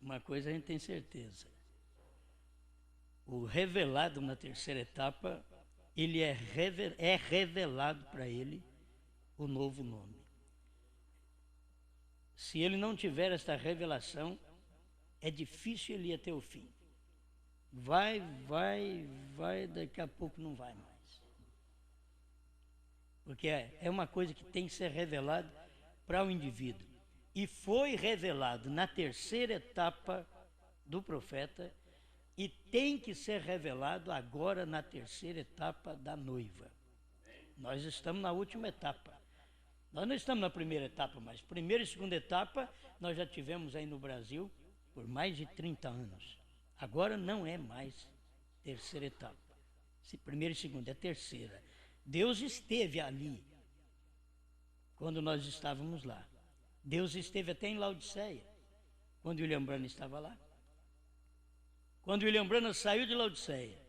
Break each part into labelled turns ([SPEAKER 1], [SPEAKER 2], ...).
[SPEAKER 1] uma coisa a gente tem certeza: o revelado na terceira etapa, ele é revelado para ele o novo nome. Se ele não tiver esta revelação, é difícil ele ir até o fim. Vai, daqui a pouco não vai mais. Porque é uma coisa que tem que ser revelada para o indivíduo. E foi revelado na terceira etapa do profeta e tem que ser revelado agora na terceira etapa da noiva. Nós estamos na última etapa. Nós não estamos na primeira etapa, mas primeira e segunda etapa nós já tivemos aí no Brasil por mais de 30 anos. Agora não é mais terceira etapa. Primeira e segunda, é terceira. Deus esteve ali quando nós estávamos lá. Deus esteve até em Laodiceia, quando William Branham estava lá. Quando William Branham saiu de Laodiceia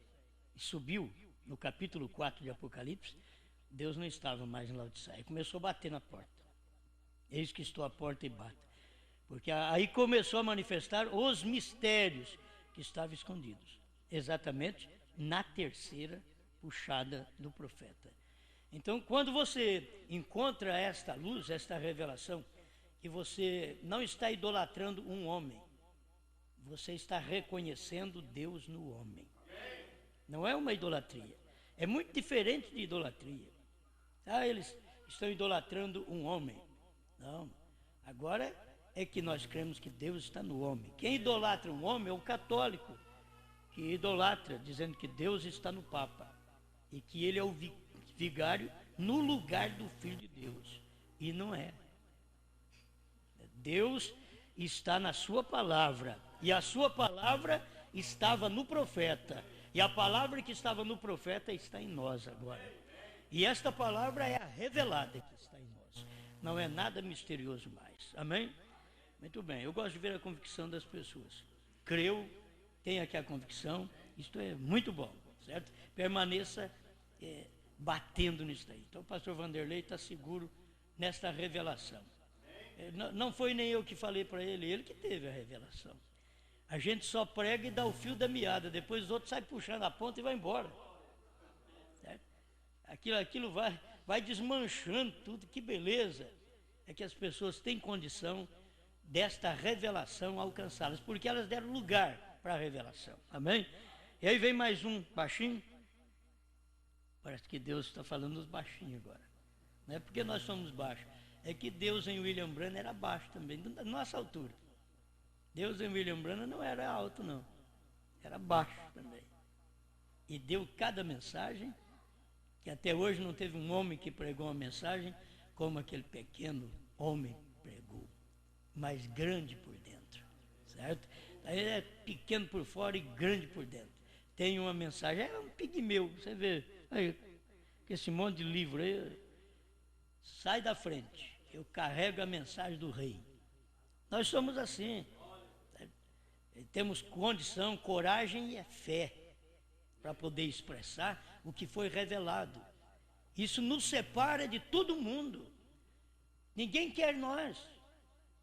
[SPEAKER 1] e subiu no capítulo 4 de Apocalipse, Deus não estava mais em Laodiceia. Começou a bater na porta. Eis que estou à porta e bato. Porque aí começou a manifestar os mistérios que estavam escondidos. Exatamente na terceira puxada do profeta. Então, quando você encontra esta luz, esta revelação, que você não está idolatrando um homem, você está reconhecendo Deus no homem. Não é uma idolatria. É muito diferente de idolatria. Eles estão idolatrando um homem. Não. Agora é que nós cremos que Deus está no homem. Quem idolatra um homem é o católico, que idolatra, dizendo que Deus está no Papa e que ele é o vigário no lugar do Filho de Deus. E não é. Deus está na sua palavra, e a sua palavra estava no profeta, e a palavra que estava no profeta está em nós agora. E esta palavra é a revelada que está em nós. Não é nada misterioso mais. Amém? Muito bem. Eu gosto de ver a convicção das pessoas. Creu, tenha aqui a convicção. Isto é muito bom, certo? Permaneça batendo nisso daí. Então o pastor Vanderlei está seguro nesta revelação. Não foi nem eu que falei para ele que teve a revelação. A gente só prega e dá o fio da meada, depois os outros saem puxando a ponta e vai embora. Certo? Aquilo vai desmanchando tudo, que beleza é que as pessoas têm condição desta revelação alcançá-las, porque elas deram lugar para a revelação. Amém? E aí vem mais um baixinho. Parece que Deus está falando dos baixinhos agora. Não é porque nós somos baixos, é que Deus em William Branham era baixo também, da nossa altura. Deus em William Branham não era alto, não. Era baixo também. E deu cada mensagem, que até hoje não teve um homem que pregou uma mensagem como aquele pequeno homem pregou, mas grande por dentro, certo? Aí ele é pequeno por fora e grande por dentro. Tem uma mensagem, é um pigmeu, você vê, aí, esse monte de livro aí, sai da frente, eu carrego a mensagem do rei. Nós somos assim, temos condição, coragem e fé para poder expressar o que foi revelado. Isso nos separa de todo mundo. Ninguém quer nós.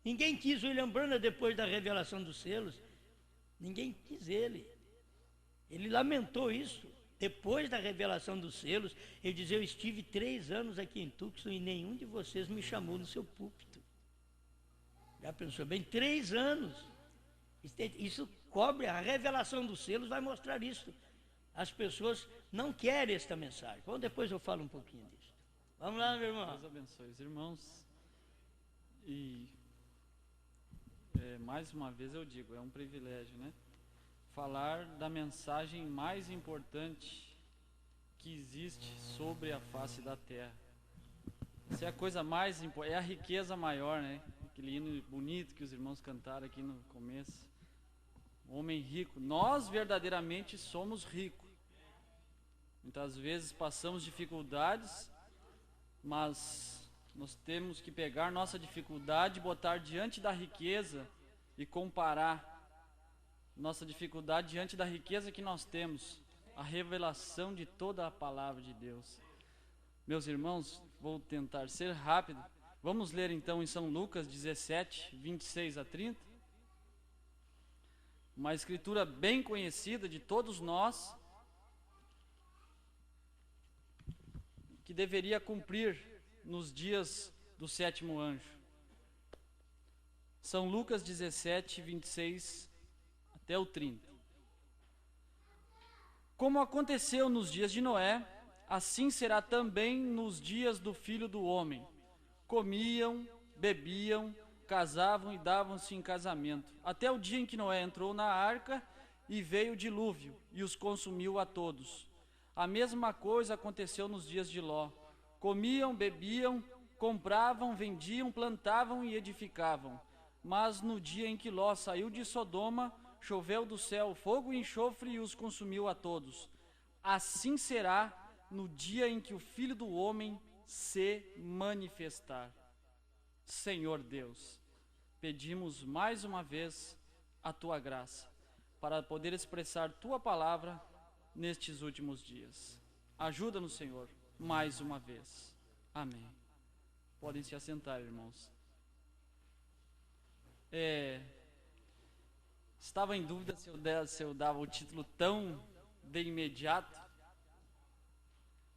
[SPEAKER 1] Ninguém quis William Branham depois da revelação dos selos. Ninguém quis ele. Ele lamentou isso. Depois da revelação dos selos, ele dizia: eu estive 3 anos aqui em Tucson e nenhum de vocês me chamou no seu púlpito. Já pensou bem? 3 anos. Isso cobre, a revelação dos selos vai mostrar isso. As pessoas não querem esta mensagem. Bom, depois eu falo um pouquinho disso. Vamos lá, meu irmão.
[SPEAKER 2] Deus abençoe os irmãos. E mais uma vez eu digo, é um privilégio, né? Falar da mensagem mais importante que existe sobre a face da terra. Essa é a coisa mais importante, é a riqueza maior, né? Aquele hino bonito que os irmãos cantaram aqui no começo. Homem rico, nós verdadeiramente somos ricos. Muitas vezes passamos dificuldades, mas nós temos que pegar nossa dificuldade, botar diante da riqueza e comparar nossa dificuldade diante da riqueza que nós temos, a revelação de toda a palavra de Deus. Meus irmãos, vou tentar ser rápido. Vamos ler então em São Lucas 17, 26 a 30. uma escritura bem conhecida de todos nós, que deveria cumprir nos dias do sétimo anjo. São Lucas 17, 26 até o 30. Como aconteceu nos dias de Noé, assim será também nos dias do Filho do Homem. Comiam, bebiam, casavam e davam-se em casamento, até o dia em que Noé entrou na arca e veio o dilúvio e os consumiu a todos. A mesma coisa aconteceu nos dias de Ló. Comiam, bebiam, compravam, vendiam, plantavam e edificavam. Mas no dia em que Ló saiu de Sodoma, choveu do céu fogo e enxofre e os consumiu a todos. Assim será no dia em que o Filho do Homem se manifestar. Senhor Deus, pedimos mais uma vez a Tua graça, para poder expressar Tua palavra nestes últimos dias. Ajuda-nos, Senhor, mais uma vez. Amém. Podem se assentar, irmãos. Estava em dúvida se eu dava o título tão de imediato,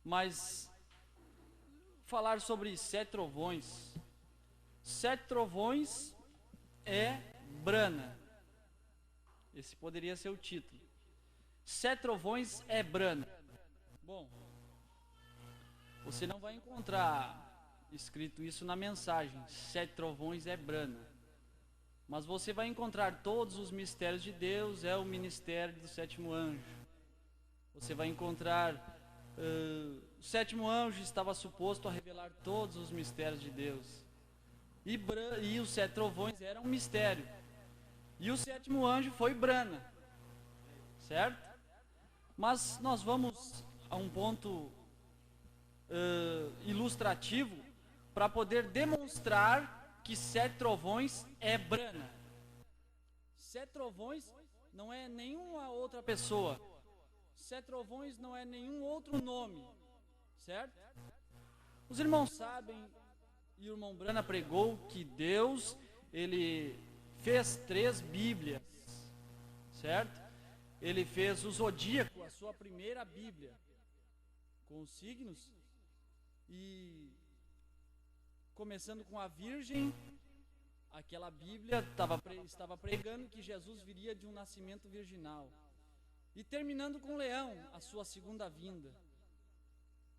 [SPEAKER 2] mas falar sobre 7 trovões. 7 trovões é Brana. Esse poderia ser o título. 7 trovões é Brana. Bom, você não vai encontrar escrito isso na mensagem. 7 trovões é Brana. Mas você vai encontrar todos os mistérios de Deus, é o ministério do sétimo anjo. Você vai encontrar, o sétimo anjo estava suposto a revelar todos os mistérios de Deus. E os 7 trovões eram um mistério. E o sétimo anjo foi Brana. Certo? Mas nós vamos a um ponto ilustrativo para poder demonstrar que 7 trovões é Brana. 7 trovões não é nenhuma outra pessoa. 7 trovões não é nenhum outro nome. Certo? Os irmãos sabem, e o irmão Brana pregou, que Deus, Ele fez 3 Bíblias. Certo? Ele fez o Zodíaco, a sua primeira Bíblia, com os signos, e começando com a Virgem, aquela Bíblia estava pregando que Jesus viria de um nascimento virginal. E terminando com o Leão, a sua segunda vinda.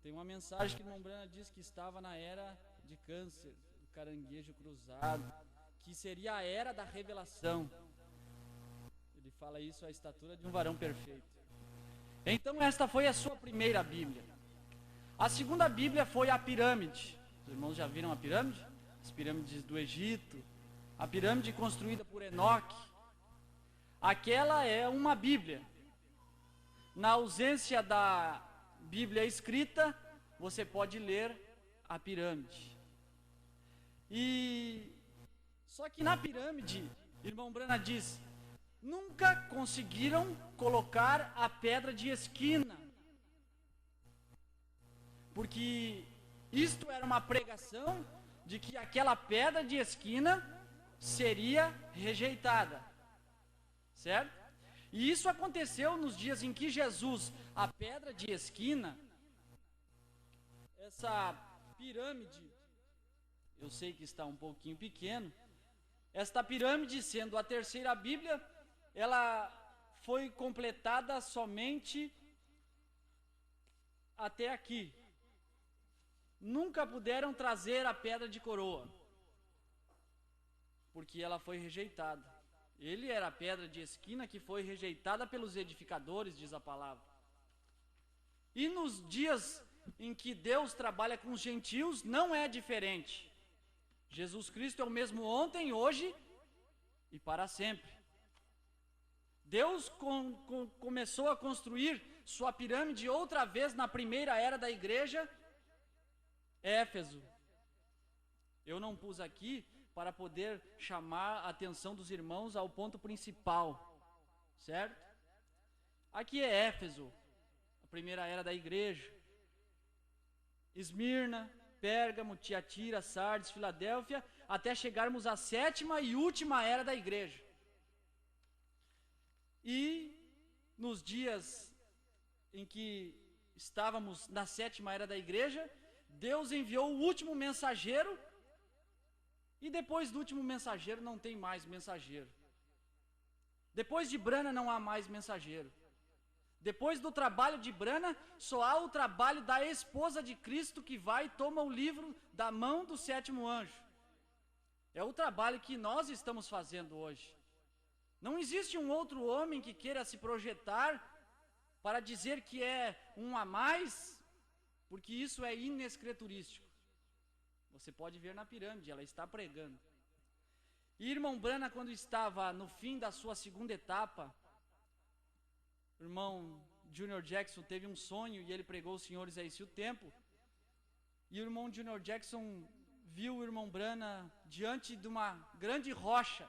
[SPEAKER 2] Tem uma mensagem que o irmão Brana diz que estava na era de Câncer, do caranguejo cruzado, que seria a era da revelação. Ele fala isso, a estatura de um varão perfeito. Então esta foi a sua primeira Bíblia. A segunda Bíblia foi a pirâmide. Os irmãos já viram a pirâmide? As pirâmides do Egito. A pirâmide construída por Enoque. Aquela é uma Bíblia. Na ausência da Bíblia escrita, você pode ler a pirâmide. Só que na pirâmide, irmão Brana diz, nunca conseguiram colocar a pedra de esquina. Porque isto era uma pregação de que aquela pedra de esquina seria rejeitada. Certo? E isso aconteceu nos dias em que Jesus, a pedra de esquina, essa pirâmide, eu sei que está um pouquinho pequeno, esta pirâmide, sendo a terceira Bíblia, ela foi completada somente até aqui. Nunca puderam trazer a pedra de coroa, porque ela foi rejeitada. Ele era a pedra de esquina que foi rejeitada pelos edificadores, diz a palavra. E nos dias em que Deus trabalha com os gentios, não é diferente. Jesus Cristo é o mesmo ontem, hoje e para sempre. Deus começou a construir sua pirâmide outra vez na primeira era da igreja, Éfeso. Eu não pus aqui para poder chamar a atenção dos irmãos ao ponto principal, certo? Aqui é Éfeso, a primeira era da igreja. Esmirna, Pérgamo, Tiatira, Sardes, Filadélfia, até chegarmos à sétima e última era da igreja. E nos dias em que estávamos na 7ª era da igreja, Deus enviou o último mensageiro, e depois do último mensageiro não tem mais mensageiro. Depois de Brana não há mais mensageiro. Depois do trabalho de Brana, só há o trabalho da esposa de Cristo que vai e toma o livro da mão do 7º anjo. É o trabalho que nós estamos fazendo hoje. Não existe um outro homem que queira se projetar para dizer que é um a mais, porque isso é inescriturístico. Você pode ver na pirâmide, ela está pregando. E irmão Brana, quando estava no fim da sua 2ª etapa, o irmão Junior Jackson teve um sonho e ele pregou os senhores a esse o tempo. E o irmão Junior Jackson viu o irmão Brana diante de uma grande rocha.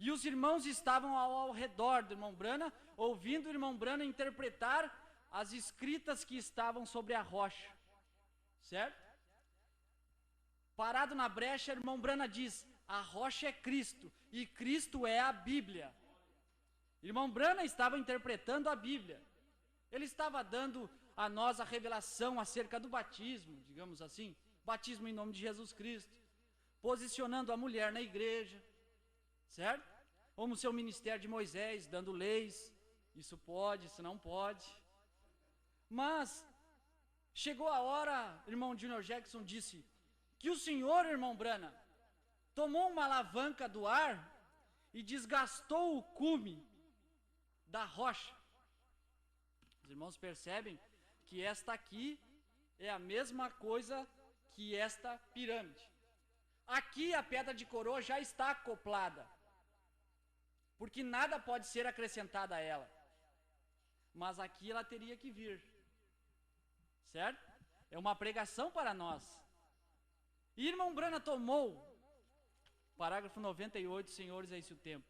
[SPEAKER 2] E os irmãos estavam ao redor do irmão Brana, ouvindo o irmão Brana interpretar as escritas que estavam sobre a rocha. Certo? Parado na brecha, o irmão Brana diz: a rocha é Cristo, e Cristo é a Bíblia. Irmão Brana estava interpretando a Bíblia. Ele estava dando a nós a revelação acerca do batismo, digamos assim, batismo em nome de Jesus Cristo, posicionando a mulher na igreja, certo? Como seu ministério de Moisés, dando leis, isso pode, isso não pode. Mas chegou a hora, irmão Junior Jackson disse, que o senhor, irmão Brana, tomou uma alavanca do ar e desgastou o cume da rocha. Os irmãos percebem que esta aqui é a mesma coisa que esta pirâmide. Aqui a pedra de coroa já está acoplada, porque nada pode ser acrescentado a ela. Mas aqui ela teria que vir, certo? É uma pregação para nós. E irmão Brana tomou, parágrafo 98, senhores, é esse o tempo.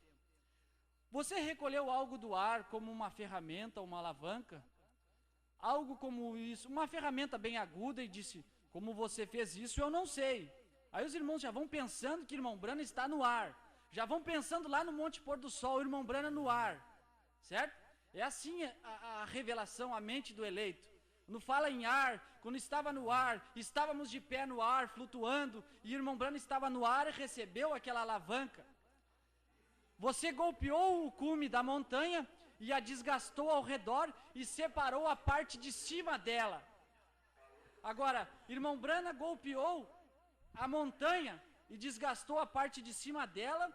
[SPEAKER 2] Você recolheu algo do ar como uma ferramenta, uma alavanca? Algo como isso, uma ferramenta bem aguda, e disse: como você fez isso, eu não sei. Aí os irmãos já vão pensando que irmão Brana está no ar. Já vão pensando lá no Monte Pôr do Sol, o irmão Brana no ar. Certo? É assim a revelação, a mente do eleito. Quando fala em ar, quando estava no ar, estávamos de pé no ar, flutuando, e irmão Brana estava no ar e recebeu aquela alavanca. Você golpeou o cume da montanha e a desgastou ao redor e separou a parte de cima dela. Agora, irmão Brana golpeou a montanha e desgastou a parte de cima dela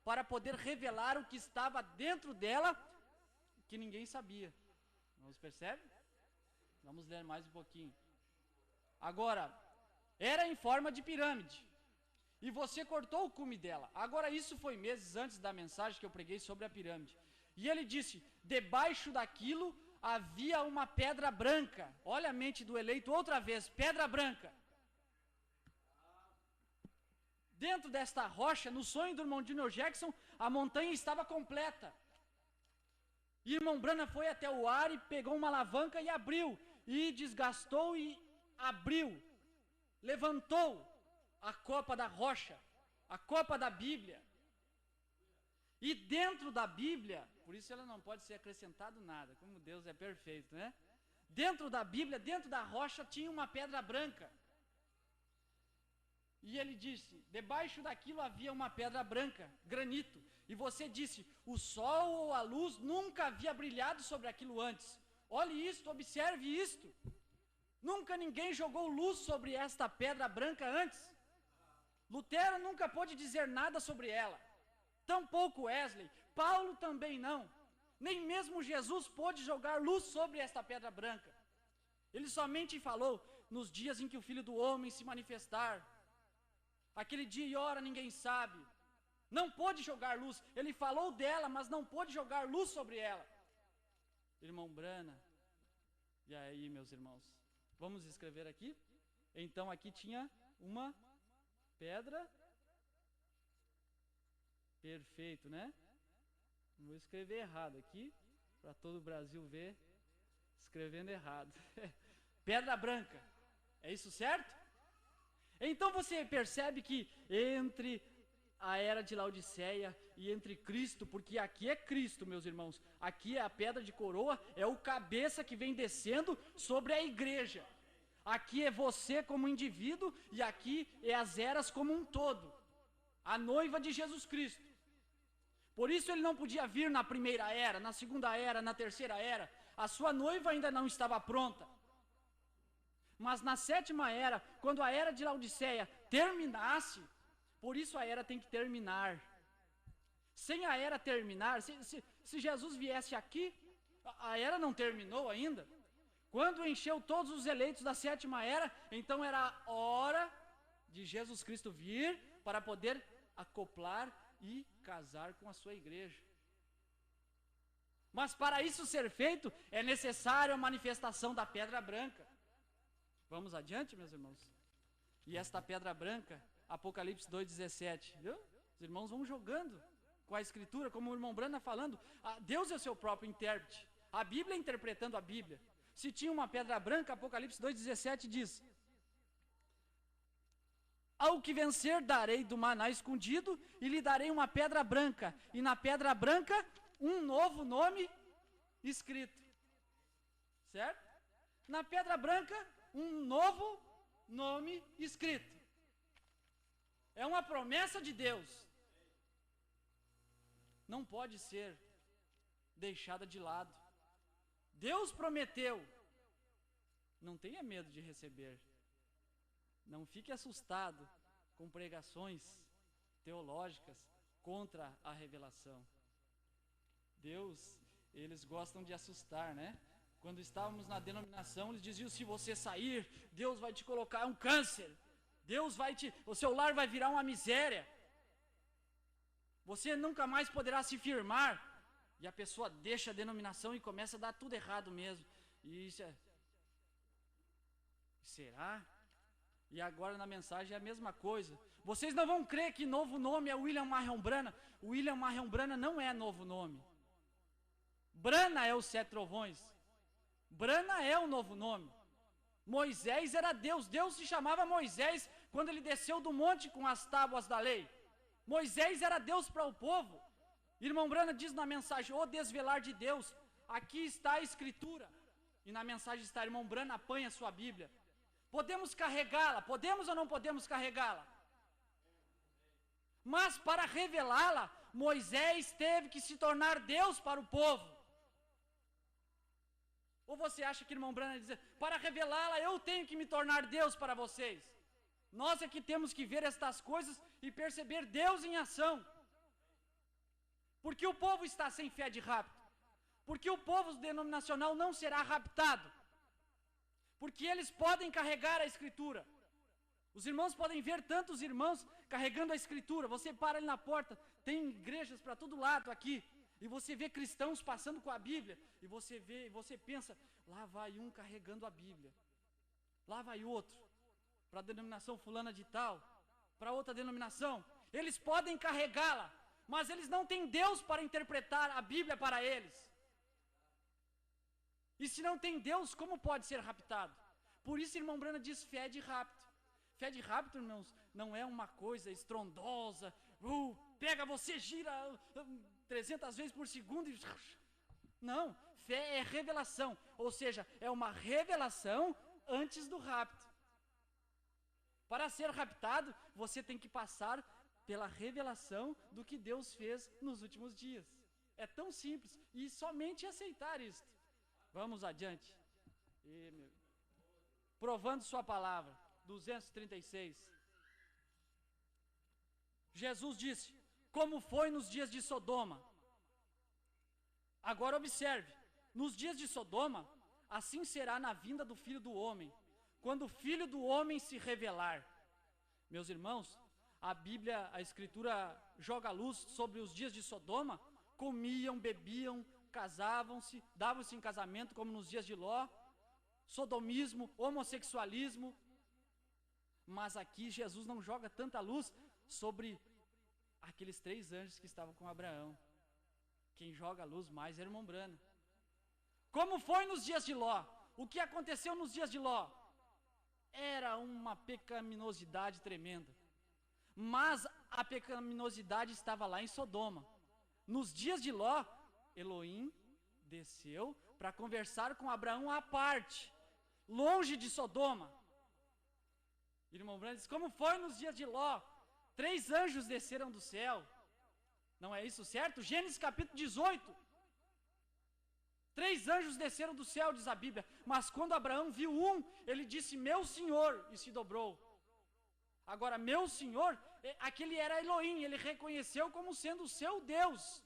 [SPEAKER 2] para poder revelar o que estava dentro dela, que ninguém sabia. Vamos perceber? Vamos ler mais um pouquinho. Agora, era em forma de pirâmide. E você cortou o cume dela. Agora, isso foi meses antes da mensagem que eu preguei sobre a pirâmide. E ele disse: debaixo daquilo havia uma pedra branca. Olha a mente do eleito outra vez, pedra branca. Dentro desta rocha, no sonho do irmão Junior Jackson, a montanha estava completa. E irmão Brana foi até o ar e pegou uma alavanca e abriu. E desgastou e abriu. Levantou a copa da rocha, a copa da Bíblia. E dentro da Bíblia, por isso ela não pode ser acrescentado nada, como Deus é perfeito, né? Dentro da Bíblia, dentro da rocha, tinha uma pedra branca. E ele disse: debaixo daquilo havia uma pedra branca, granito. E você disse: o sol ou a luz nunca havia brilhado sobre aquilo antes. Olhe isto, observe isto. Nunca ninguém jogou luz sobre esta pedra branca antes. Lutero nunca pôde dizer nada sobre ela. Tampouco Wesley, Paulo também não. Nem mesmo Jesus pôde jogar luz sobre esta pedra branca. Ele somente falou nos dias em que o Filho do Homem se manifestar. Aquele dia e hora ninguém sabe. Não pôde jogar luz. Ele falou dela, mas não pôde jogar luz sobre ela. Irmão Brana. E aí, meus irmãos? Vamos escrever aqui? Então aqui tinha uma pedra. Perfeito, né? Não vou escrever errado aqui, para todo o Brasil ver, escrevendo errado. Pedra branca. É isso certo? Então você percebe que entre a era de Laodiceia e entre Cristo, porque aqui é Cristo, meus irmãos, aqui é a pedra de coroa, é o cabeça que vem descendo sobre a igreja. Aqui é você como indivíduo e aqui é as eras como um todo, a noiva de Jesus Cristo. Por isso ele não podia vir na primeira era, na segunda era, na terceira era, a sua noiva ainda não estava pronta. Mas na sétima era, quando a era de Laodiceia terminasse, por isso a era tem que terminar. Sem a era terminar, se Jesus viesse aqui, a era não terminou ainda. Quando encheu todos os eleitos da sétima era, então era a hora de Jesus Cristo vir para poder acoplar e casar com a sua igreja. Mas para isso ser feito, é necessário a manifestação da pedra branca. Vamos adiante, meus irmãos? E esta pedra branca, Apocalipse 2,17, viu? Os irmãos vão jogando com a escritura, como o irmão Brana falando, Deus é o seu próprio intérprete, a Bíblia é interpretando a Bíblia. Se tinha uma pedra branca, Apocalipse 2,17 diz: ao que vencer darei do maná escondido e lhe darei uma pedra branca, e na pedra branca um novo nome escrito. Certo? Na pedra branca um novo nome escrito. É uma promessa de Deus. Não pode ser deixada de lado. Deus prometeu. Não tenha medo de receber. Não fique assustado com pregações teológicas contra a revelação. Deus, eles gostam de assustar, né? Quando estávamos na denominação, eles diziam: se você sair, Deus vai te colocar um câncer. O seu lar vai virar uma miséria. Você nunca mais poderá se firmar. E a pessoa deixa a denominação e começa a dar tudo errado mesmo. E isso é... Será? E agora na mensagem é a mesma coisa. Vocês não vão crer que novo nome é William Marion Branham. O William Marion Branham não é novo nome. Brana é os 7 trovões. Brana é o novo nome. Moisés era Deus. Deus se chamava Moisés quando ele desceu do monte com as tábuas da lei. Moisés era Deus para o povo. Irmão Brana diz na mensagem: o desvelar de Deus. Aqui está a escritura. E na mensagem está: irmão Brana, apanha a sua Bíblia. Podemos carregá-la? Podemos ou não podemos carregá-la? Mas para revelá-la, Moisés teve que se tornar Deus para o povo. Ou você acha que irmão Brana diz: para revelá-la eu tenho que me tornar Deus para vocês? Nós é que temos que ver estas coisas e perceber Deus em ação. Porque o povo está sem fé de rapto. Porque o povo denominacional não será raptado. Porque eles podem carregar a escritura. Os irmãos podem ver tantos irmãos carregando a escritura. Você para ali na porta, tem igrejas para todo lado aqui. E você vê cristãos passando com a Bíblia. E você pensa: lá vai um carregando a Bíblia. Lá vai outro. Para a denominação fulana de tal. Para outra denominação. Eles podem carregá-la. Mas eles não têm Deus para interpretar a Bíblia para eles. E se não tem Deus, como pode ser raptado? Por isso, irmão Brana diz fé de rapto. Fé de rapto, irmãos, não é uma coisa estrondosa. Pega você, gira 300 vezes por segundo e... Não, fé é revelação. Ou seja, é uma revelação antes do rapto. Para ser raptado, você tem que passar pela revelação do que Deus fez nos últimos dias. É tão simples. E somente aceitar isto. Vamos adiante. Provando sua palavra. 236. Jesus disse: como foi nos dias de Sodoma. Agora observe. Nos dias de Sodoma, assim será na vinda do Filho do Homem. Quando o Filho do Homem se revelar. Meus irmãos, a Bíblia, a Escritura joga luz sobre os dias de Sodoma. Comiam, bebiam, casavam-se, davam-se em casamento como nos dias de Ló. Sodomismo, homossexualismo. Mas aqui Jesus não joga tanta luz sobre aqueles 3 anjos que estavam com Abraão. Quem joga a luz mais é o irmão Brana. Como foi nos dias de Ló? O que aconteceu nos dias de Ló? Era uma pecaminosidade tremenda. Mas a pecaminosidade estava lá em Sodoma. Nos dias de Ló, Elohim desceu para conversar com Abraão à parte, longe de Sodoma. Irmão Branco diz, como foi nos dias de Ló? 3 anjos desceram do céu. Não é isso certo? Gênesis capítulo 18. 3 anjos desceram do céu, diz a Bíblia. Mas quando Abraão viu um, ele disse, meu Senhor, e se dobrou. Agora, meu Senhor, aquele era Elohim, ele reconheceu como sendo o seu Deus.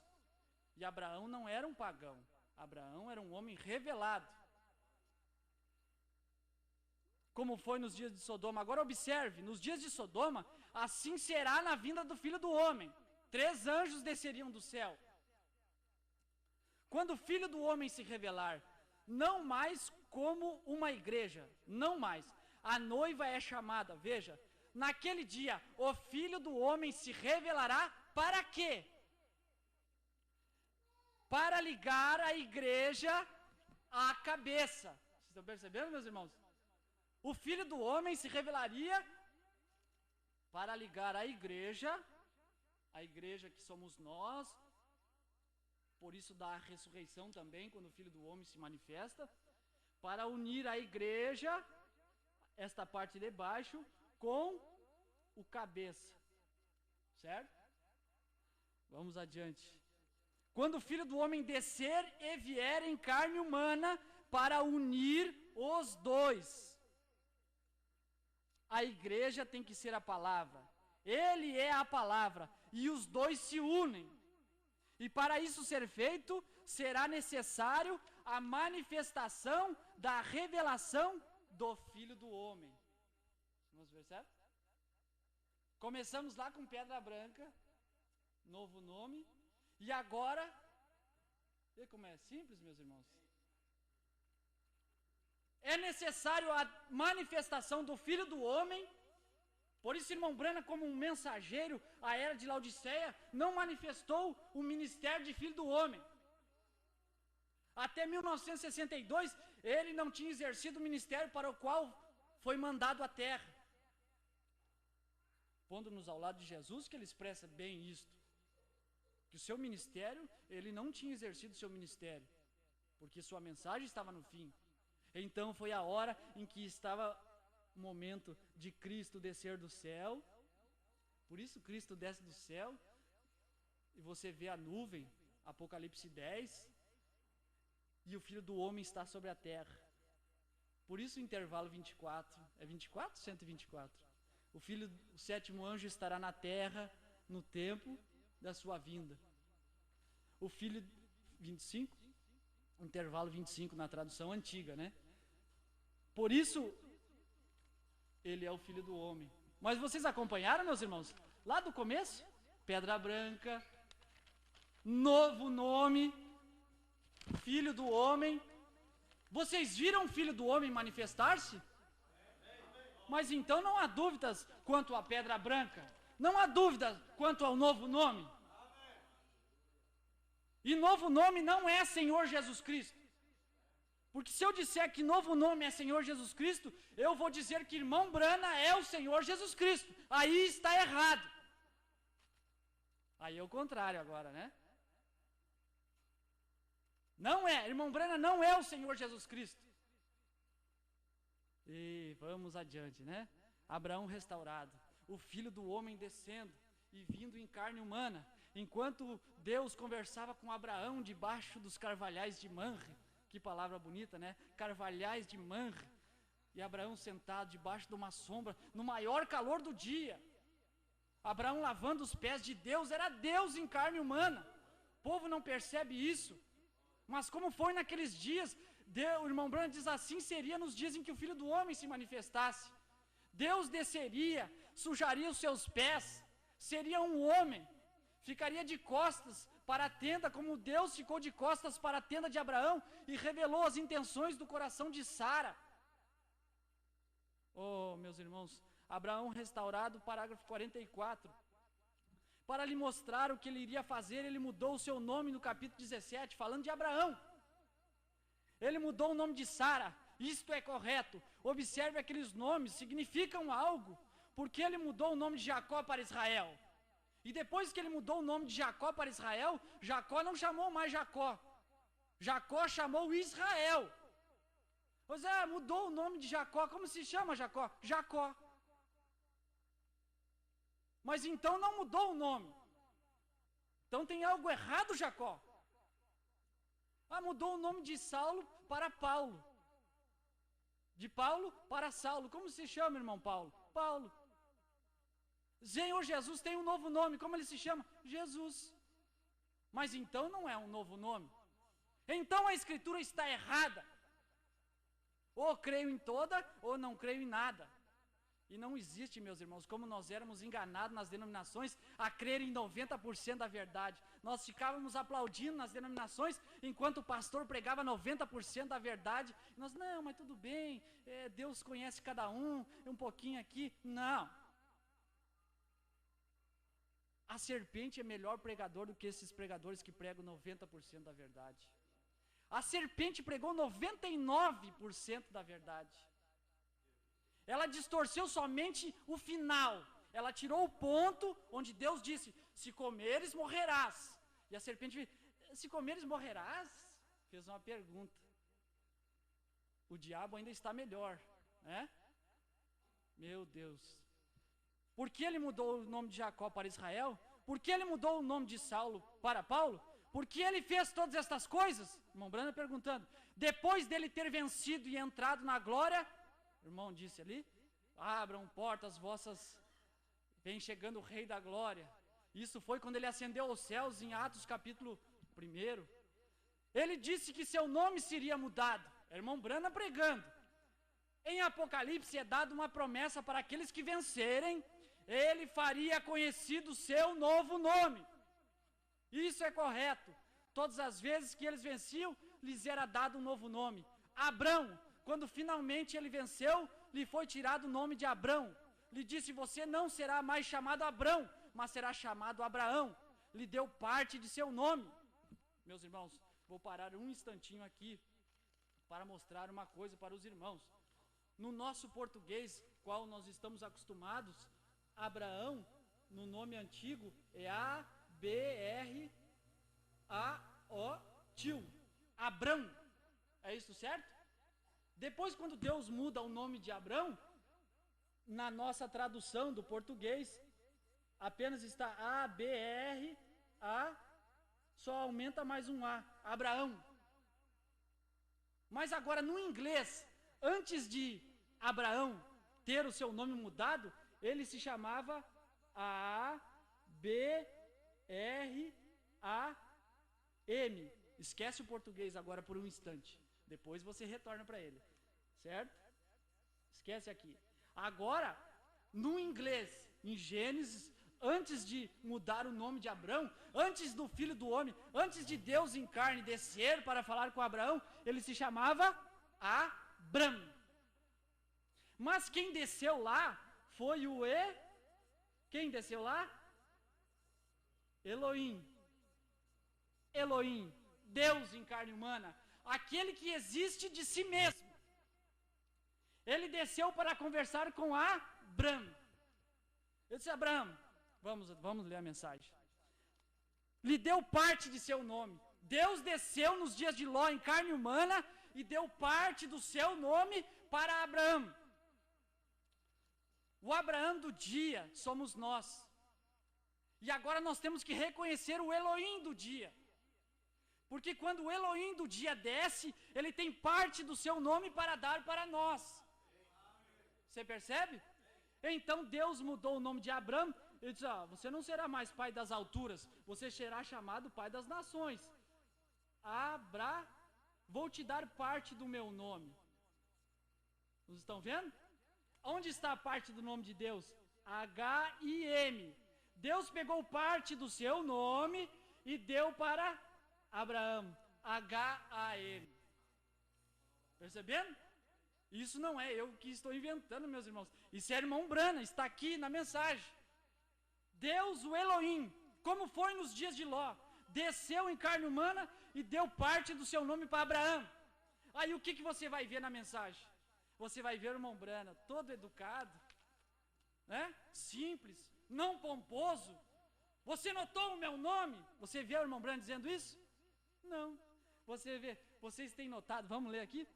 [SPEAKER 2] E Abraão não era um pagão. Abraão era um homem revelado. Como foi nos dias de Sodoma. Agora observe, nos dias de Sodoma, assim será na vinda do Filho do Homem. 3 anjos desceriam do céu. Quando o Filho do Homem se revelar, não mais como uma igreja, não mais. A noiva é chamada, veja, naquele dia, o Filho do Homem se revelará para quê? Para ligar a igreja à cabeça. Vocês estão percebendo, meus irmãos? O Filho do Homem se revelaria para ligar a igreja que somos nós, por isso da ressurreição também, quando o Filho do Homem se manifesta, para unir a igreja, esta parte de baixo, com o cabeça, certo? Vamos adiante. Quando o Filho do Homem descer e vier em carne humana para unir os dois. A igreja tem que ser a palavra. Ele é a palavra. E os dois se unem. E para isso ser feito, será necessário a manifestação da revelação do Filho do Homem. Vamos perceber? Começamos lá com Pedra Branca, novo nome. E agora, vê como é simples, meus irmãos? É necessário a manifestação do Filho do Homem. Por isso, irmão Brana, como um mensageiro, a era de Laodiceia não manifestou o ministério de Filho do Homem. Até 1962, ele não tinha exercido o ministério para o qual foi mandado à terra. Pondo-nos ao lado de Jesus, que ele expressa bem isto. Que o seu ministério, ele não tinha exercido o seu ministério, porque sua mensagem estava no fim. Então foi a hora em que estava o momento de Cristo descer do céu. Por isso Cristo desce do céu, e você vê a nuvem, Apocalipse 10, e o Filho do Homem está sobre a terra. Por isso o intervalo 24, é 24 ou 124? O 7º anjo estará na terra, no tempo da sua vinda. O Filho 25, intervalo 25 na tradução antiga, né? Por isso, ele é o Filho do Homem. Mas vocês acompanharam, meus irmãos? Lá do começo, Pedra Branca, novo nome, Filho do Homem. Vocês viram o Filho do Homem manifestar-se? Mas então não há dúvidas quanto à Pedra Branca. Não há dúvida quanto ao novo nome. E novo nome não é Senhor Jesus Cristo. Porque se eu disser que novo nome é Senhor Jesus Cristo, eu vou dizer que irmão Brana é o Senhor Jesus Cristo. Aí está errado. Aí é o contrário agora, né? Não é, irmão Brana não é o Senhor Jesus Cristo. E vamos adiante, né? Abraão restaurado, o Filho do Homem descendo e vindo em carne humana, enquanto Deus conversava com Abraão debaixo dos carvalhais de Manre. Que palavra bonita, né? Carvalhais de Manre. E Abraão sentado debaixo de uma sombra, no maior calor do dia. Abraão lavando os pés de Deus, era Deus em carne humana. O povo não percebe isso. Mas como foi naqueles dias, o irmão Branco diz assim, seria nos dias em que o Filho do Homem se manifestasse. Deus desceria, sujaria os seus pés, seria um homem, ficaria de costas para a tenda, como Deus ficou de costas para a tenda de Abraão e revelou as intenções do coração de Sara. Oh, meus irmãos, Abraão restaurado, parágrafo 44. Para lhe mostrar o que ele iria fazer, ele mudou o seu nome no capítulo 17, falando de Abraão. Ele mudou o nome de Sara, isto é correto. Observe aqueles nomes, significam algo, porque ele mudou o nome de Jacó para Israel.
[SPEAKER 3] E depois que ele mudou o nome de Jacó para Israel, Jacó não chamou mais Jacó. Jacó chamou Israel. Pois é, mudou o nome de Jacó. Como se chama Jacó? Jacó. Mas então não mudou o nome. Então tem algo errado, Jacó. Mudou o nome de Saulo para Paulo. De Paulo para Saulo. Como se chama, irmão Paulo? Paulo. Senhor Jesus tem um novo nome. Como ele se chama? Jesus. Mas então não é um novo nome. Então a escritura está errada. Ou creio em toda, ou não creio em nada. E não existe, meus irmãos, como nós éramos enganados nas denominações a crer em 90% da verdade. Nós ficávamos aplaudindo nas denominações enquanto o pastor pregava 90% da verdade. E nós, não, mas tudo bem, Deus conhece cada um pouquinho aqui. Não. A serpente é melhor pregador do que esses pregadores que pregam 90% da verdade. A serpente pregou 99% da verdade. Ela distorceu somente o final. Ela tirou o ponto onde Deus disse, se comeres, morrerás. E a serpente disse, se comeres, morrerás? Fez uma pergunta. O diabo ainda está melhor, né? Meu Deus. Por que ele mudou o nome de Jacó para Israel? Por que ele mudou o nome de Saulo para Paulo? Por que ele fez todas estas coisas? Irmão Brana perguntando. Depois dele ter vencido e entrado na glória, o irmão disse ali, abram portas vossas, vem chegando o Rei da Glória. Isso foi quando ele ascendeu aos céus em Atos capítulo 1. Ele disse que seu nome seria mudado. Irmão Brana pregando. Em Apocalipse é dada uma promessa para aqueles que vencerem, ele faria conhecido o seu novo nome. Isso é correto. Todas as vezes que eles venciam, lhes era dado um novo nome. Abrão, quando finalmente ele venceu, lhe foi tirado o nome de Abrão. Lhe disse, você não será mais chamado Abrão, mas será chamado Abraão. Lhe deu parte de seu nome. Meus irmãos, vou parar um instantinho aqui para mostrar uma coisa para os irmãos. No nosso português, qual nós estamos acostumados, Abraão, no nome antigo, é A-B-R-A-O, Abrão. É isso certo? Depois, quando Deus muda o nome de Abrão, na nossa tradução do português, apenas está A-B-R-A, só aumenta mais um A, Abraão. Mas agora no inglês, antes de Abraão ter o seu nome mudado, ele se chamava A-B-R-A-M. Esquece o português agora por um instante. Depois você retorna para ele. Certo? Esquece aqui. Agora, no inglês, em Gênesis, antes de mudar o nome de Abrão, antes do filho do homem, antes de Deus em carne descer para falar com Abraão, ele se chamava Abram. Mas quem desceu lá foi o Quem desceu lá? Elohim. Elohim, Deus em carne humana, aquele que existe de si mesmo. Ele desceu para conversar com Abram. Eu disse, Abraão, vamos ler a mensagem. Lhe deu parte de seu nome. Deus desceu nos dias de Ló em carne humana e deu parte do seu nome para Abraão. O Abraão do dia somos nós. E agora nós temos que reconhecer o Elohim do dia. Porque quando o Elohim do dia desce, ele tem parte do seu nome para dar para nós. Você percebe? Então Deus mudou o nome de Abrão. Ele disse, você não será mais pai das alturas, você será chamado pai das nações. Vou te dar parte do meu nome. Vocês estão vendo? Onde está a parte do nome de Deus? H-I-M. Deus pegou parte do seu nome e deu para Abraão. H-A-M. Percebendo? Isso não é eu que estou inventando, meus irmãos. Isso é irmão Brana, está aqui na mensagem. Deus, o Elohim, como foi nos dias de Ló, desceu em carne humana e deu parte do seu nome para Abraão. Aí o que você vai ver na mensagem? Você vai ver o irmão Brana, todo educado, né? Simples, não pomposo, Você notou o meu nome? Você vê o irmão Branham dizendo isso? Não. Você vê, vocês têm notado, vamos ler aqui?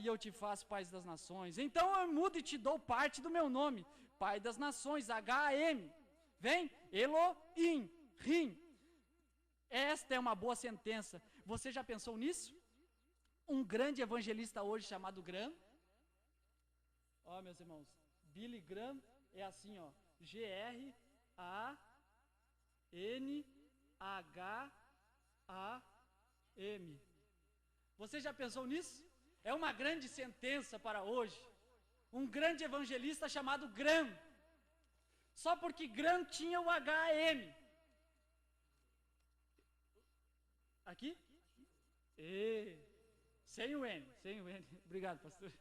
[SPEAKER 3] E eu te faço pai das nações. Então eu mudo e te dou parte do meu nome. Pai das nações, H-A-M. Vem, Elohim, Rim. Esta é uma boa sentença. Você já pensou nisso? Um grande evangelista hoje chamado Graham. Ó, meus irmãos, Billy Graham é assim, ó. G-R-A-N-H-A-M. Você já pensou nisso? É uma grande sentença para hoje. Um grande evangelista chamado Graham. Só porque Graham tinha o H-A-M. Aqui? Sem o N. Obrigado, pastor.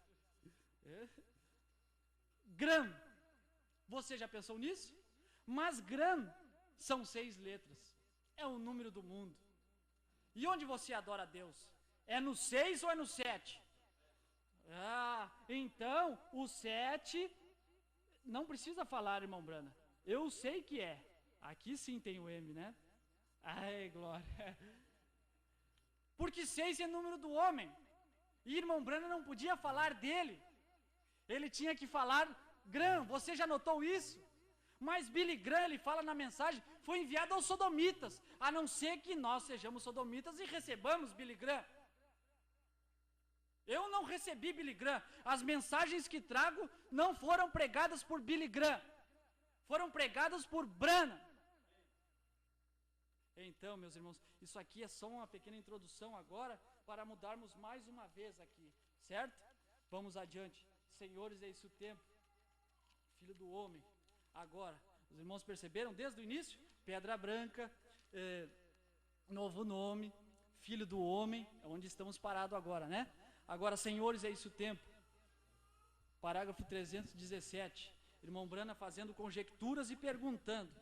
[SPEAKER 3] Graham. Você já pensou nisso? Mas Graham são 6 letras. É o número do mundo. E onde você adora a Deus? É no 6 ou é no 7? Então o 7 não precisa falar, irmão Brana. Eu sei que é. Aqui sim tem o M, né? Ai, glória. Porque 6 é número do homem. E irmão Brana não podia falar dele. Ele tinha que falar Graham. Você já notou isso? Mas Billy Graham, ele fala na mensagem, foi enviado aos sodomitas, a não ser que nós sejamos sodomitas e recebamos Billy Graham. Eu não recebi Billy Graham. As mensagens que trago não foram pregadas por Billy Graham. Foram pregadas por Branham. Então, meus irmãos, isso aqui é só uma pequena introdução agora para mudarmos mais uma vez aqui, certo? Vamos adiante. Senhores, é esse o tempo. Filho do homem. Agora, os irmãos perceberam desde o início? Pedra branca, novo nome, filho do homem, é onde estamos parados agora, né? Agora, senhores, é esse o tempo. Parágrafo 317. Irmão Brana fazendo conjecturas e perguntando: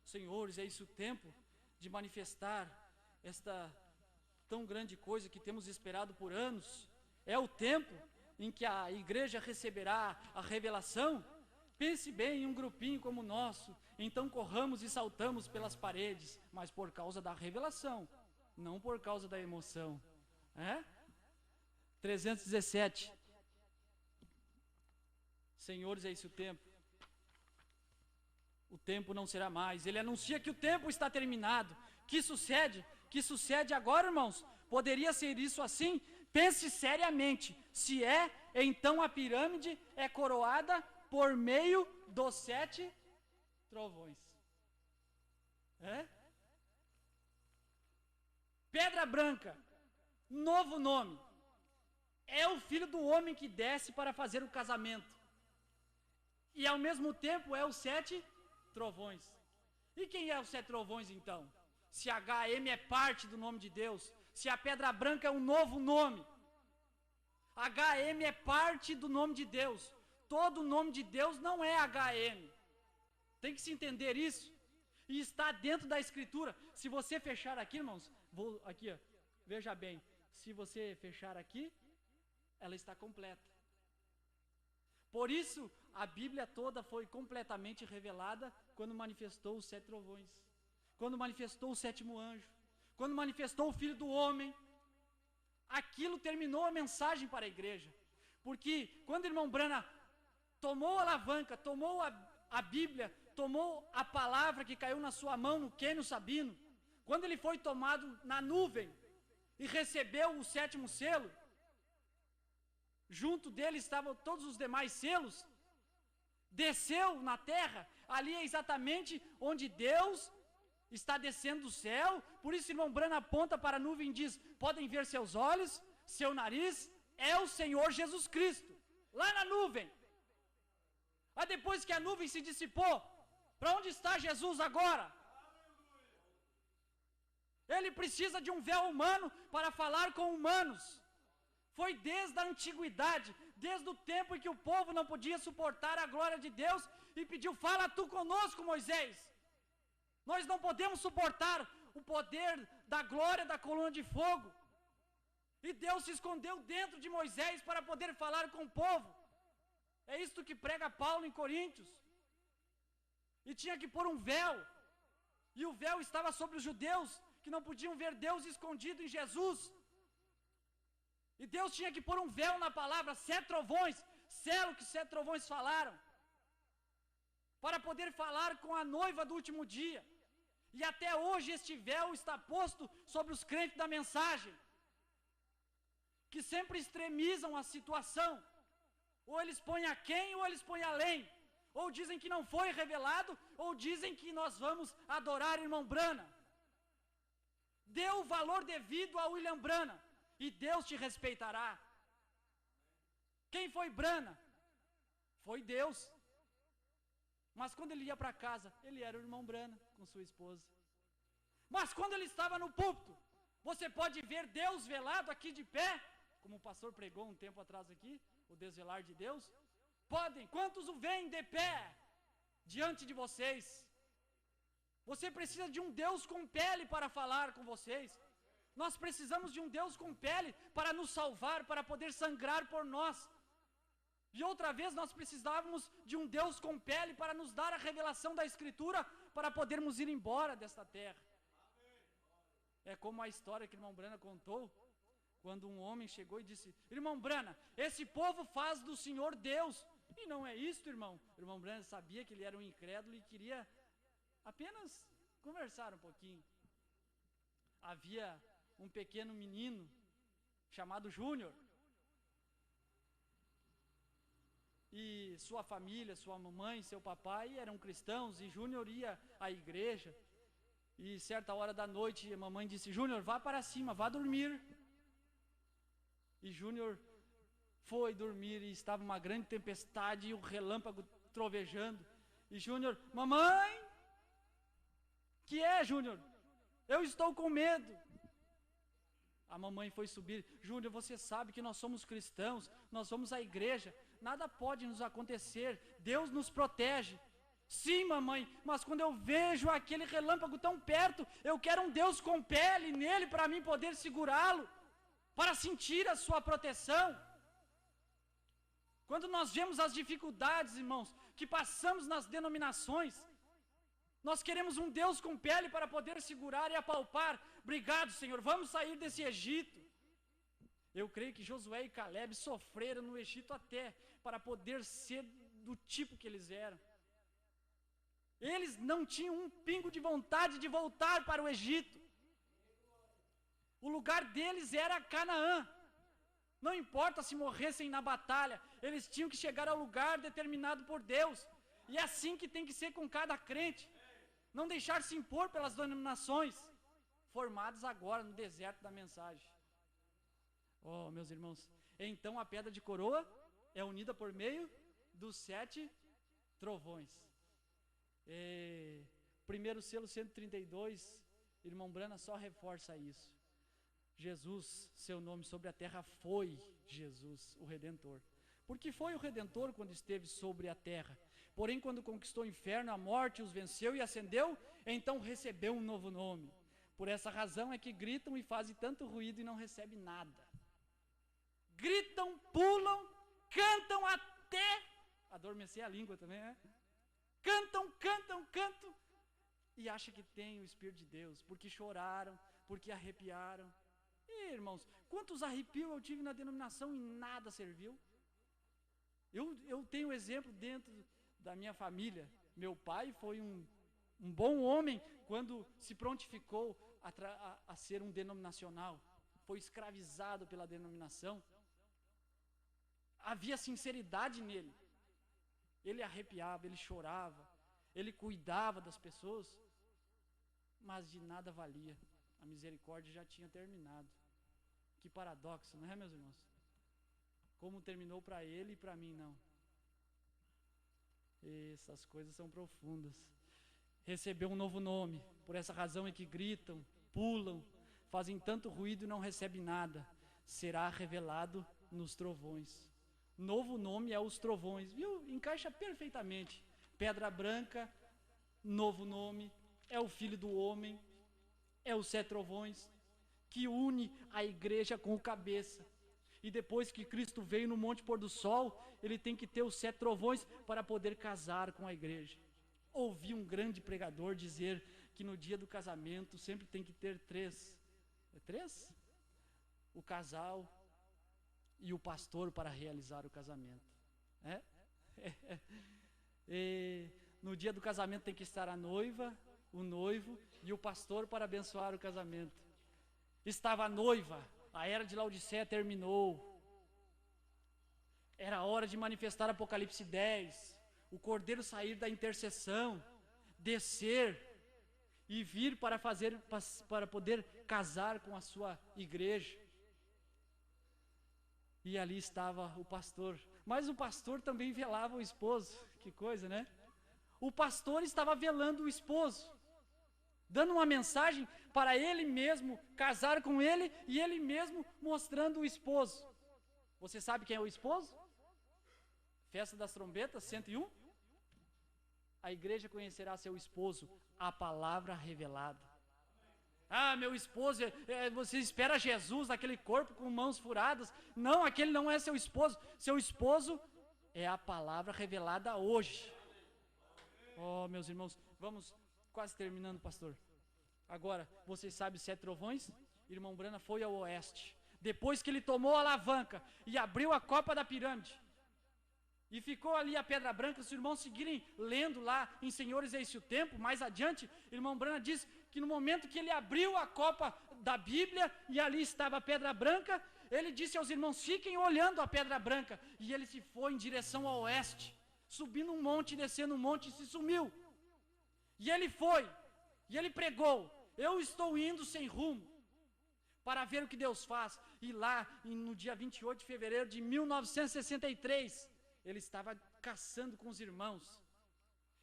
[SPEAKER 3] senhores, é esse o tempo de manifestar esta tão grande coisa que temos esperado por anos? É o tempo em que a igreja receberá a revelação? Pense bem em um grupinho como o nosso, então corramos e saltamos pelas paredes, mas por causa da revelação, não por causa da emoção. 317. Senhores, é esse o tempo. O tempo não será mais. Ele anuncia que o tempo está terminado. Que sucede? Que sucede agora, irmãos? Poderia ser isso assim? Pense seriamente. Se é, então a pirâmide é coroada por meio dos 7 trovões. Pedra branca, novo nome. É o filho do homem que desce para fazer o casamento. E ao mesmo tempo é os 7 trovões. E quem é os 7 trovões então? Se HM é parte do nome de Deus, se a pedra branca é um novo nome, HM é parte do nome de Deus. Todo nome de Deus não é HM. Tem que se entender isso. E está dentro da Escritura. Se você fechar aqui, irmãos, aqui, ó, veja bem. Se você fechar aqui, ela está completa. Por isso, a Bíblia toda foi completamente revelada quando manifestou os 7 trovões, quando manifestou o 7º anjo, quando manifestou o Filho do Homem. Aquilo terminou a mensagem para a igreja. Porque quando o irmão Brana tomou a alavanca, tomou a Bíblia, tomou a palavra que caiu na sua mão no Quênio Sabino, quando ele foi tomado na nuvem e recebeu o 7º selo, junto dele estavam todos os demais selos, desceu na terra. Ali é exatamente onde Deus está descendo do céu. Por isso, irmão Brana aponta para a nuvem e diz: podem ver seus olhos, seu nariz, é o Senhor Jesus Cristo, lá na nuvem. Aí depois que a nuvem se dissipou, para onde está Jesus agora? Ele precisa de um véu humano para falar com humanos. Foi desde a antiguidade, desde o tempo em que o povo não podia suportar a glória de Deus e pediu: fala tu conosco, Moisés. Nós não podemos suportar o poder da glória da coluna de fogo. E Deus se escondeu dentro de Moisés para poder falar com o povo. É isto que prega Paulo em Coríntios. E tinha que pôr um véu. E o véu estava sobre os judeus, que não podiam ver Deus escondido em Jesus. E Deus tinha que pôr um véu na palavra, 7 trovões, selo que 7 trovões falaram, para poder falar com a noiva do último dia. E até hoje este véu está posto sobre os crentes da mensagem, que sempre extremizam a situação. Ou eles põem a quem, ou eles põem além. Ou dizem que não foi revelado, ou dizem que nós vamos adorar irmão Brana. Dê o valor devido a William Brana, e Deus te respeitará. Quem foi Brana? Foi Deus. Mas quando ele ia para casa, ele era o irmão Brana com sua esposa. Mas quando ele estava no púlpito, você pode ver Deus velado aqui de pé, como o pastor pregou um tempo atrás aqui, o desvelar de Deus. Podem, quantos o veem de pé diante de vocês? Você precisa de um Deus com pele para falar com vocês. Nós precisamos de um Deus com pele para nos salvar, para poder sangrar por nós. E outra vez nós precisávamos de um Deus com pele para nos dar a revelação da Escritura, para podermos ir embora desta terra. É como a história que o irmão Brana contou, quando um homem chegou e disse: irmão Brana, esse povo faz do Senhor Deus. E não é isto, irmão. O irmão Brana sabia que ele era um incrédulo e queria apenas conversar um pouquinho. Havia um pequeno menino chamado Júnior. E sua família, sua mamãe, seu papai eram cristãos, e Júnior ia à igreja. E certa hora da noite a mamãe disse: Júnior, vá para cima, vá dormir. E Júnior foi dormir e estava uma grande tempestade e o relâmpago trovejando. E Júnior: mamãe, que é, Júnior? Eu estou com medo. A mamãe foi subir: Júnior, você sabe que nós somos cristãos, nós vamos à igreja, nada pode nos acontecer, Deus nos protege. Sim, mamãe, mas quando eu vejo aquele relâmpago tão perto, eu quero um Deus com pele nele para mim poder segurá-lo, para sentir a sua proteção. Quando nós vemos as dificuldades, irmãos, que passamos nas denominações, nós queremos um Deus com pele para poder segurar e apalpar. Obrigado, Senhor, vamos sair desse Egito. Eu creio que Josué e Caleb sofreram no Egito até para poder ser do tipo que eles eram. Eles não tinham um pingo de vontade de voltar para o Egito. O lugar deles era Canaã. Não importa se morressem na batalha, eles tinham que chegar ao lugar determinado por Deus. E é assim que tem que ser com cada crente. Não deixar se impor pelas denominações formadas agora no deserto da mensagem. Oh, meus irmãos, então a pedra de coroa é unida por meio dos 7 trovões. Primeiro selo 132, irmão Brana só reforça isso. Jesus, seu nome sobre a terra foi Jesus, o Redentor. Porque foi o Redentor quando esteve sobre a terra. Porém, quando conquistou o inferno, a morte, os venceu e ascendeu, então recebeu um novo nome. Por essa razão é que gritam e fazem tanto ruído e não recebem nada. Gritam, pulam, cantam até adormecer a língua também, né? Cantam, e acham que tem o Espírito de Deus, porque choraram, porque arrepiaram. E, irmãos, quantos arrepios eu tive na denominação e nada serviu? Eu tenho exemplo dentro da minha família. Meu pai foi um bom homem quando se prontificou a ser um denominacional. Foi escravizado pela denominação. Havia sinceridade nele. Ele arrepiava, ele chorava, ele cuidava das pessoas, mas de nada valia. A misericórdia já tinha terminado. Que paradoxo, não é, meus irmãos? Como terminou para ele e para mim não. Essas coisas são profundas. Recebeu um novo nome, por essa razão é que gritam, pulam, fazem tanto ruído e não recebem nada. Será revelado nos trovões. Novo nome é os trovões, viu? Encaixa perfeitamente. Pedra branca, novo nome, é o Filho do Homem, é os 7 trovões, que une a igreja com o cabeça. E depois que Cristo veio no Monte Pôr do Sol, ele tem que ter os 7 trovões para poder casar com a igreja. Ouvi um grande pregador dizer que no dia do casamento sempre tem que ter três. É três? O casal e o pastor para realizar o casamento. É? E no dia do casamento tem que estar a noiva, o noivo e o pastor para abençoar o casamento. Estava a noiva, a era de Laodiceia terminou. Era hora de manifestar Apocalipse 10. O cordeiro sair da intercessão, descer e vir para poder casar com a sua igreja. E ali estava o pastor. Mas o pastor também velava o esposo. Que coisa, né? O pastor estava velando o esposo, dando uma mensagem para ele mesmo casar com ele e ele mesmo mostrando o esposo. Você sabe quem é o esposo? Festa das trombetas, 101. A igreja conhecerá seu esposo, a palavra revelada. Ah, meu esposo, você espera Jesus naquele corpo com mãos furadas. Não, aquele não é seu esposo. Seu esposo é a palavra revelada hoje. Oh, meus irmãos, vamos quase terminando, pastor. Agora, vocês sabem 7 trovões? Irmão Brana foi ao oeste. Depois que ele tomou a alavanca e abriu a copa da pirâmide, e ficou ali a pedra branca, se os irmãos seguirem lendo lá em Senhores, Eis o Tempo, mais adiante, irmão Brana diz que no momento que ele abriu a copa da Bíblia, e ali estava a pedra branca, ele disse aos irmãos, fiquem olhando a pedra branca, e ele se foi em direção ao oeste, subindo um monte, descendo um monte, e se sumiu. E ele foi, e ele pregou, eu estou indo sem rumo, para ver o que Deus faz. E lá, no dia 28 de fevereiro de 1963, ele estava caçando com os irmãos.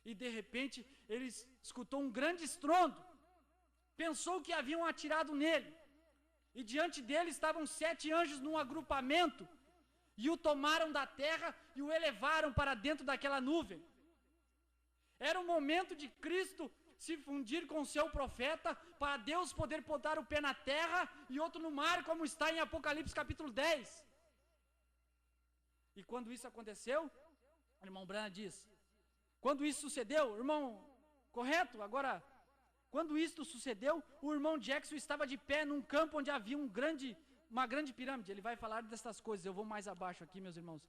[SPEAKER 3] E de repente, ele escutou um grande estrondo. Pensou que haviam atirado nele. E diante dele estavam 7 anjos num agrupamento. E o tomaram da terra e o elevaram para dentro daquela nuvem. Era o momento de Cristo se fundir com o seu profeta, para Deus poder botar o pé na terra e outro no mar, como está em Apocalipse capítulo 10. E quando isso aconteceu, o irmão Brana diz, quando isso sucedeu, irmão, correto? Agora, quando isto sucedeu, o irmão Jackson estava de pé num campo onde havia uma grande pirâmide. Ele vai falar destas coisas, eu vou mais abaixo aqui, meus irmãos.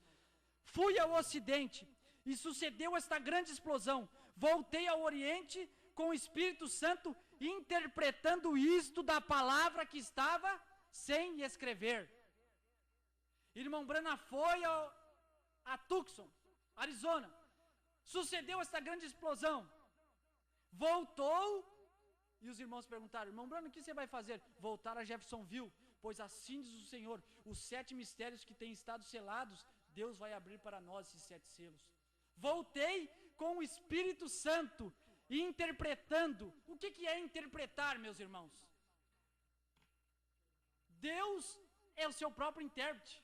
[SPEAKER 3] Fui ao ocidente e sucedeu esta grande explosão. Voltei ao oriente com o Espírito Santo, interpretando isto da palavra que estava sem escrever. Irmão Brana foi a Tucson, Arizona. Sucedeu esta grande explosão. Voltou e os irmãos perguntaram, irmão Brana, o que você vai fazer? Voltar a Jeffersonville, pois assim diz o Senhor, os 7 mistérios que têm estado selados, Deus vai abrir para nós esses 7 selos. Voltei com o Espírito Santo, interpretando. O que é interpretar, meus irmãos? Deus é o seu próprio intérprete.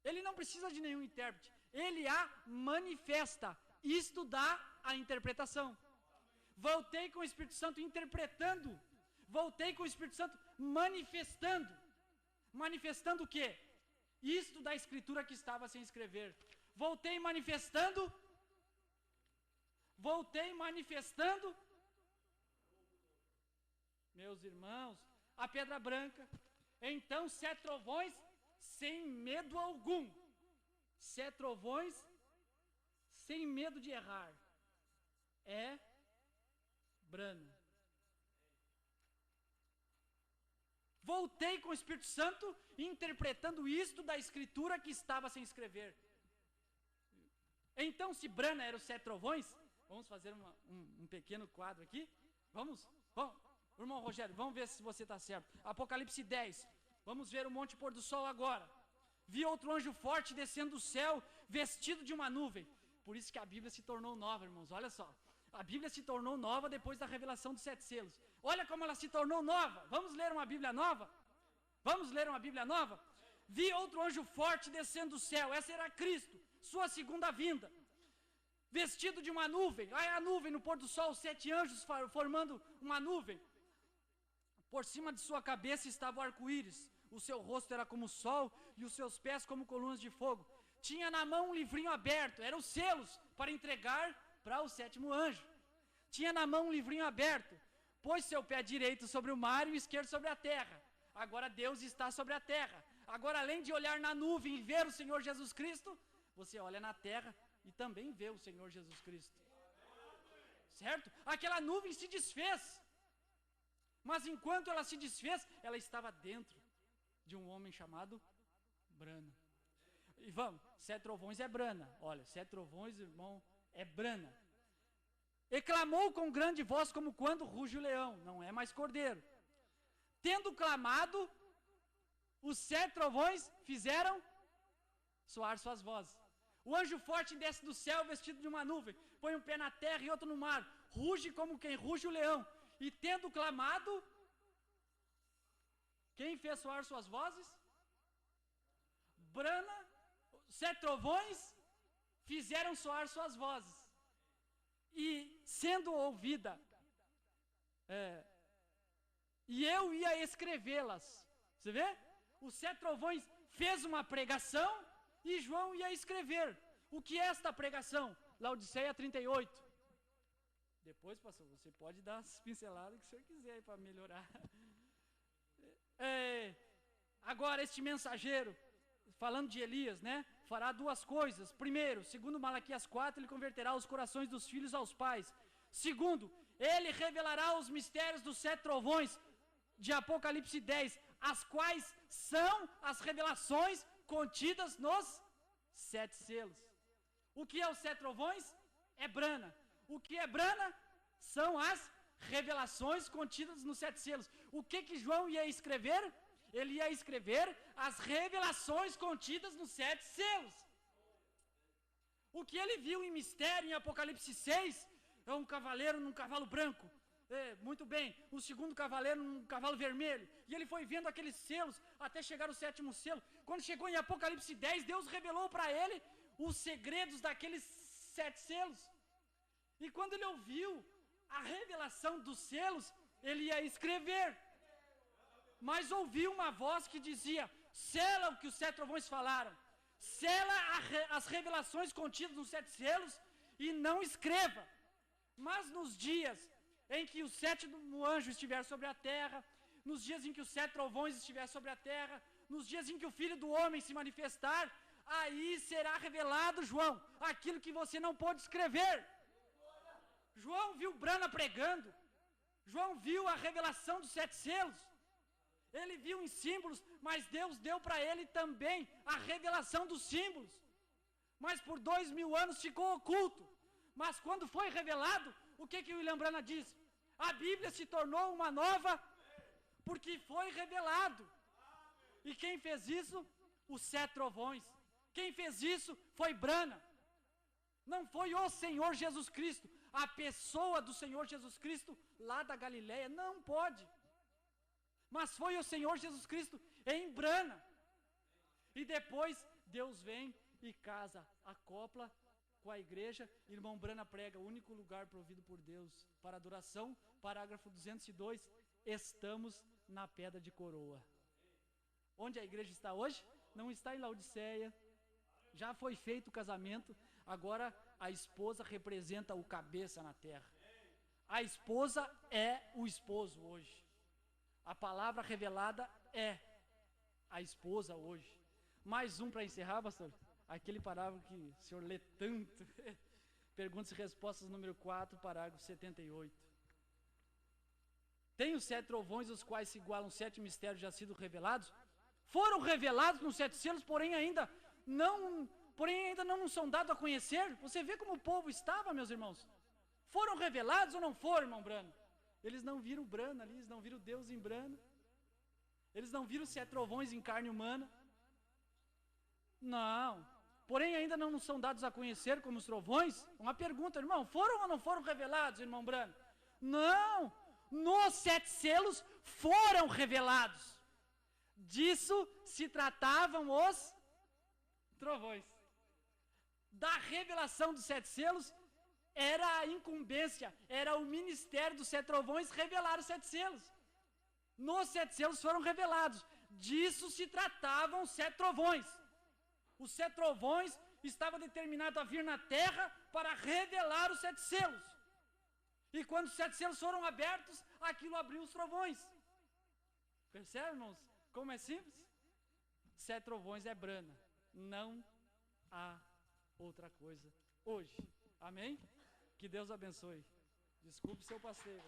[SPEAKER 3] Ele não precisa de nenhum intérprete. Ele a manifesta. Isto dá a interpretação. Voltei com o Espírito Santo interpretando. Voltei com o Espírito Santo manifestando. Manifestando o quê? Isto da escritura que estava sem escrever. Voltei manifestando. Voltei manifestando. Meus irmãos, a pedra branca. Então 7 trovões sem medo algum. 7 trovões sem medo de errar. É Brana. Voltei com o Espírito Santo interpretando isto da escritura que estava sem escrever. Então, se Brana era os 7 trovões, vamos fazer um pequeno quadro aqui. Vamos? Irmão Rogério, vamos ver se você está certo. Apocalipse 10. Vamos ver o Monte Pôr do Sol agora. Vi outro anjo forte descendo do céu, vestido de uma nuvem. Por isso que a Bíblia se tornou nova, irmãos. Olha só. A Bíblia se tornou nova depois da revelação dos 7 selos. Olha como ela se tornou nova. Vamos ler uma Bíblia nova? Vamos ler uma Bíblia nova? Vi outro anjo forte descendo do céu. Essa era Cristo, sua segunda vinda. Vestido de uma nuvem. Aí a nuvem no pôr do sol, 7 anjos formando uma nuvem. Por cima de sua cabeça estava o arco-íris. O seu rosto era como o sol e os seus pés como colunas de fogo. Tinha na mão um livrinho aberto. Eram os selos para entregar para o 7º anjo. tinha na mão um livrinho aberto. Pôs seu pé direito sobre o mar e o esquerdo sobre a terra. Agora Deus está sobre a terra. Agora, além de olhar na nuvem e ver o Senhor Jesus Cristo, você olha na terra e também vê o Senhor Jesus Cristo. Certo? Aquela nuvem se desfez. Mas enquanto ela se desfez, ela estava dentro de um homem chamado Brana. E vamos, 7 trovões é Brana. Olha, 7 trovões, irmão, é Brana. E clamou com grande voz, como quando ruge o leão, não é mais cordeiro. Tendo clamado, os 7 trovões fizeram soar suas vozes. O anjo forte desce do céu vestido de uma nuvem, põe um pé na terra e outro no mar, ruge como quem ruge o leão. E tendo clamado, quem fez soar suas vozes? Brana, 7 trovões fizeram soar suas vozes. E sendo ouvida, e eu ia escrevê-las. Você vê? Os 7 trovões fez uma pregação e João ia escrever. O que é esta pregação? Laodiceia 38. Depois, pastor, você pode dar as pinceladas que o senhor quiser para melhorar. Agora, este mensageiro, falando de Elias, né? Fará 2 coisas. Primeiro, segundo Malaquias 4, ele converterá os corações dos filhos aos pais. Segundo, ele revelará os mistérios dos 7 trovões de Apocalipse 10, as quais são as revelações contidas nos 7 selos. O que é os 7 trovões? É Brana. O que é Brana? São as revelações contidas nos 7 selos. O que João ia escrever? Ele ia escrever as revelações contidas nos 7 selos. O que ele viu em mistério em Apocalipse 6 é um cavaleiro num cavalo branco. Muito bem, o segundo cavaleiro num cavalo vermelho. E ele foi vendo aqueles selos até chegar ao 7º selo. Quando chegou em Apocalipse 10, Deus revelou para ele os segredos daqueles 7 selos. E quando ele ouviu a revelação dos selos, ele ia escrever. Mas ouviu uma voz que dizia: sela o que os 7 trovões falaram, sela as revelações contidas nos 7 selos e não escreva. Mas nos dias em que o 7º anjo estiver sobre a terra, nos dias em que os 7 trovões estiver sobre a terra, nos dias em que o Filho do Homem se manifestar, aí será revelado, João, aquilo que você não pôde escrever. João viu Brana pregando, João viu a revelação dos 7 selos, ele viu em símbolos, mas Deus deu para ele também a revelação dos símbolos. Mas por 2000 anos ficou oculto. Mas quando foi revelado, o que William Brana diz? A Bíblia se tornou uma nova porque foi revelado. E quem fez isso? Os 7 trovões. Quem fez isso foi Brana. Não foi o Senhor Jesus Cristo, a pessoa do Senhor Jesus Cristo lá da Galileia, não pode. Mas foi o Senhor Jesus Cristo em Brana. E depois Deus vem e casa, acopla com a igreja. Irmão Brana prega: o único lugar provido por Deus para adoração, parágrafo 202, estamos na pedra de coroa. Onde a igreja está hoje? Não está em Laodiceia. Já foi feito o casamento, agora a esposa representa o cabeça na terra. A esposa é o esposo hoje. A palavra revelada é a esposa hoje. Mais um para encerrar, pastor. Aquele parágrafo que o senhor lê tanto. Perguntas e respostas número 4, parágrafo 78. Tem os 7 trovões, os quais se igualam 7 mistérios já sido revelados? Foram revelados nos 7 selos, porém ainda não são dados a conhecer. Você vê como o povo estava, meus irmãos? Foram revelados ou não foram, irmão Brano? Eles não viram Brana ali, eles não viram Deus em Brana. Eles não viram 7 trovões em carne humana. Não. Porém ainda não são dados a conhecer como os trovões. Uma pergunta, irmão: foram ou não foram revelados, irmão Brano? Não. Nos 7 selos foram revelados. Disso se tratavam os trovões. Da revelação dos 7 selos era a incumbência, era o ministério dos 7 trovões revelar os 7 selos. Nos 7 selos foram revelados. Disso se tratavam os 7 trovões. Os 7 trovões estavam determinados a vir na terra para revelar os 7 selos. E quando os 7 selos foram abertos, aquilo abriu os trovões. Percebe, irmãos? Como é simples? 7 trovões é brana. Não há outra coisa hoje. Amém? Que Deus abençoe. Desculpe seu passeio.